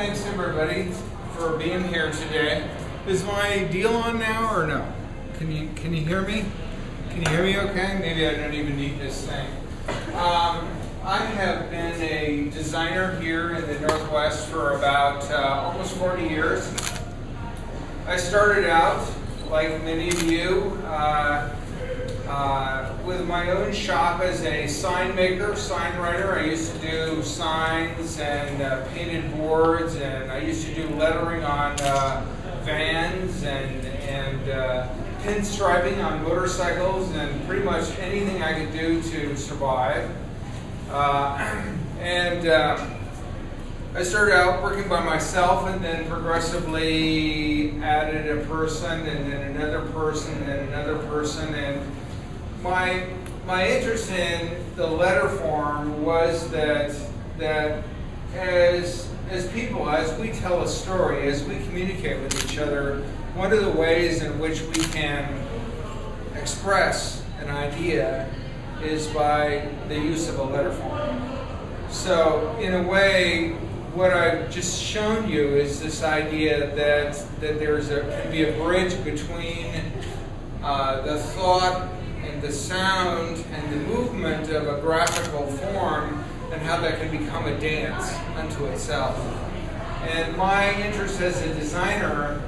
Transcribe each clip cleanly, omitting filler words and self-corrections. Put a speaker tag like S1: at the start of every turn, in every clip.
S1: thanks everybody for being here today. Is my deal on now or no? Can you hear me? Can you hear me okay? Maybe I don't even need this thing. I have been a designer here in the Northwest for about almost 40 years. I started out, like many of you, with my own shop as a sign maker, sign writer. I used to do signs and painted boards, and I used to do lettering on vans and pinstriping on motorcycles, and pretty much anything I could do to survive. I started out working by myself, and then progressively added a person, and then another person, and another person. And my interest in the letter form was that as people, as we tell a story, as we communicate with each other, one of the ways in which we can express an idea is by the use of a letter form. So in a way, what I've just shown you is this idea that can be a bridge between the thought and the sound and the movement of a graphical form, and how that can become a dance unto itself. And my interest as a designer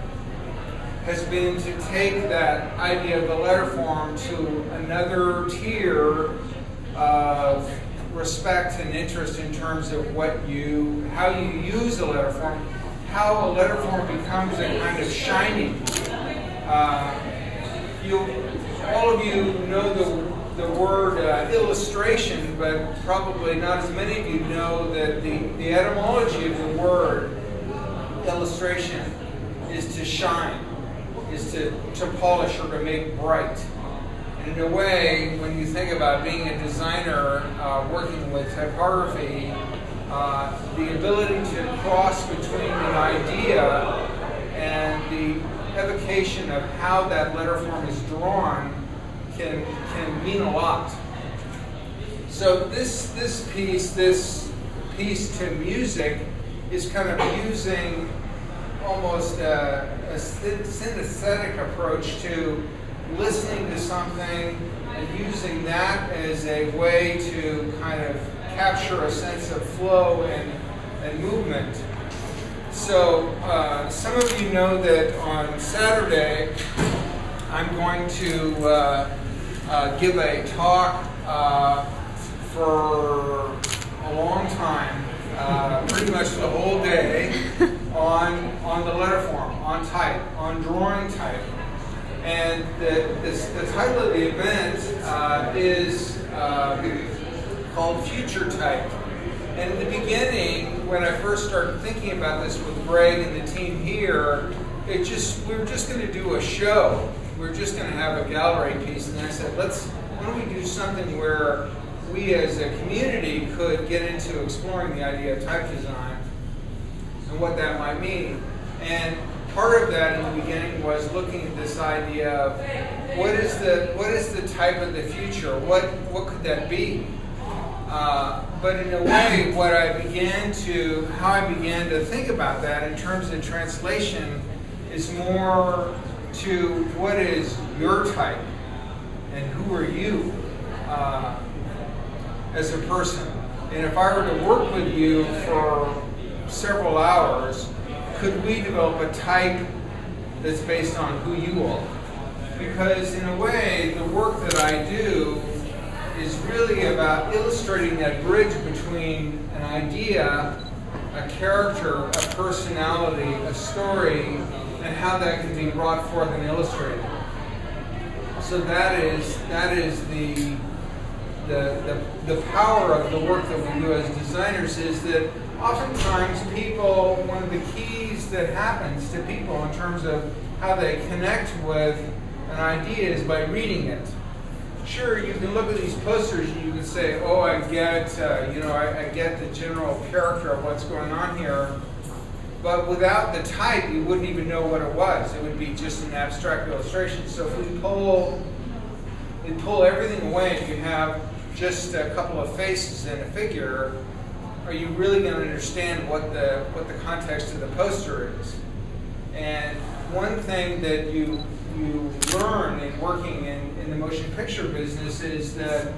S1: has been to take that idea of the letter form to another tier of respect and interest in terms of how you use a letter form, how a letter form becomes a kind of shining. All of you know the word illustration, but probably not as many of you know that the etymology of the word illustration is to shine, is to polish or to make bright. And in a way, when you think about being a designer working with typography, the ability to cross between an idea and the evocation of how that letter form is drawn can mean a lot. So this piece to music is kind of using almost a synesthetic approach to listening to something and using that as a way to kind of capture a sense of flow and movement. So some of you know that on Saturday I'm going to give a talk for a long time, pretty much the whole day, on the letter form, on type, on drawing type. And the title of the event is called Future Type. And in the beginning, when I first started thinking about this with Greg and the team here, we were just going to do a show. We were just going to have a gallery piece. And I said, why don't we do something where we as a community could get into exploring the idea of type design and what that might mean. And part of that in the beginning was looking at this idea of what is the type of the future? What could that be? But in a way, how I began to think about that in terms of translation is more to what is your type and who are you as a person. And if I were to work with you for several hours, could we develop a type that's based on who you are? Because in a way, the work that I do is really about illustrating that bridge between an idea, a character, a personality, a story, and how that can be brought forth and illustrated. So that is the power of the work that we do as designers, is that oftentimes people, one of the keys that happens to people in terms of how they connect with an idea is by reading it. Sure, you can look at these posters and you can say, oh, I get, I get the general character of what's going on here. But without the type, you wouldn't even know what it was. It would be just an abstract illustration. So if we pull everything away, and you have just a couple of faces and a figure, are you really going to understand what the context of the poster is? And one thing that you learn in working in the motion picture business is that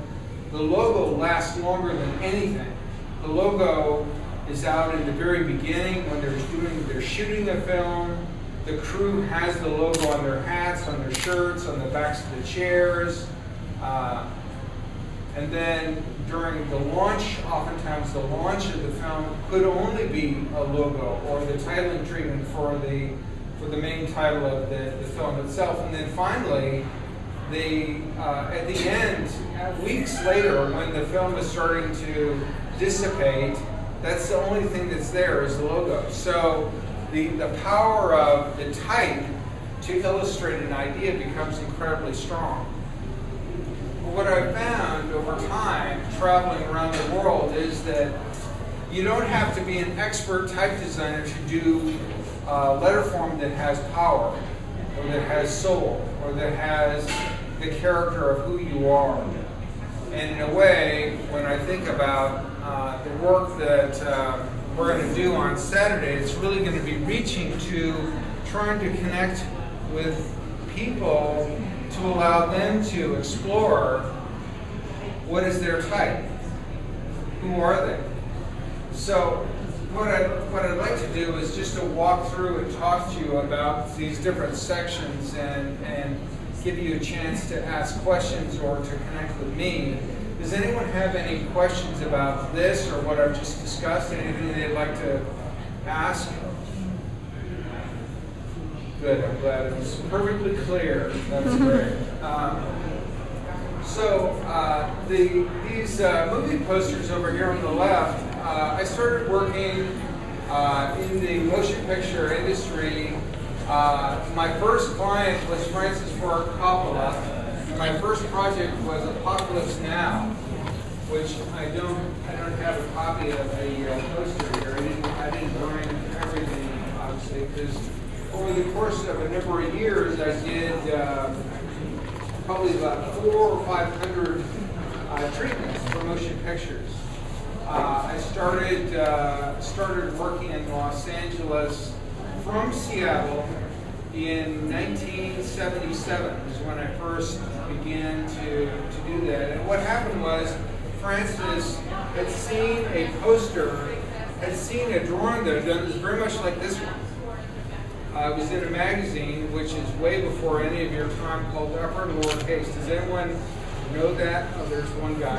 S1: the logo lasts longer than anything. The logo is out in the very beginning when they're shooting a film. The crew has the logo on their hats, on their shirts, on the backs of the chairs. And then during the launch, oftentimes the launch of the film could only be a logo or the titling treatment for the main title of the film itself. And then finally, at the end, weeks later, when the film is starting to dissipate, that's the only thing that's there is the logo. So the power of the type to illustrate an idea becomes incredibly strong. What I've found over time, traveling around the world, is that you don't have to be an expert type designer to do letter form that has power, or that has soul, or that has the character of who you are. And in a way, when I think about the work that we're going to do on Saturday, it's really going to be reaching to trying to connect with people to allow them to explore what is their type, who are they. So what I'd like to do is just to walk through and talk to you about these different sections and give you a chance to ask questions or to connect with me. Does anyone have any questions about this or what I've just discussed? Anything they'd like to ask? Good, I'm glad it was perfectly clear. That's great. These movie posters over here on the left, I started working in the motion picture industry. My first client was Francis Ford Coppola. My first project was Apocalypse Now, which I don't have a copy of the poster here. I didn't bring everything, obviously, because over the course of a number of years, I did probably about 400 or 500 treatments for motion pictures. I started working in Los Angeles from Seattle in 1977 is when I first began to do that. And what happened was Francis had seen a poster, had seen a drawing that had done very much like this one. It was in a magazine, which is way before any of your time, called Upper and Lower Case. Does anyone know that? Oh, there's one guy.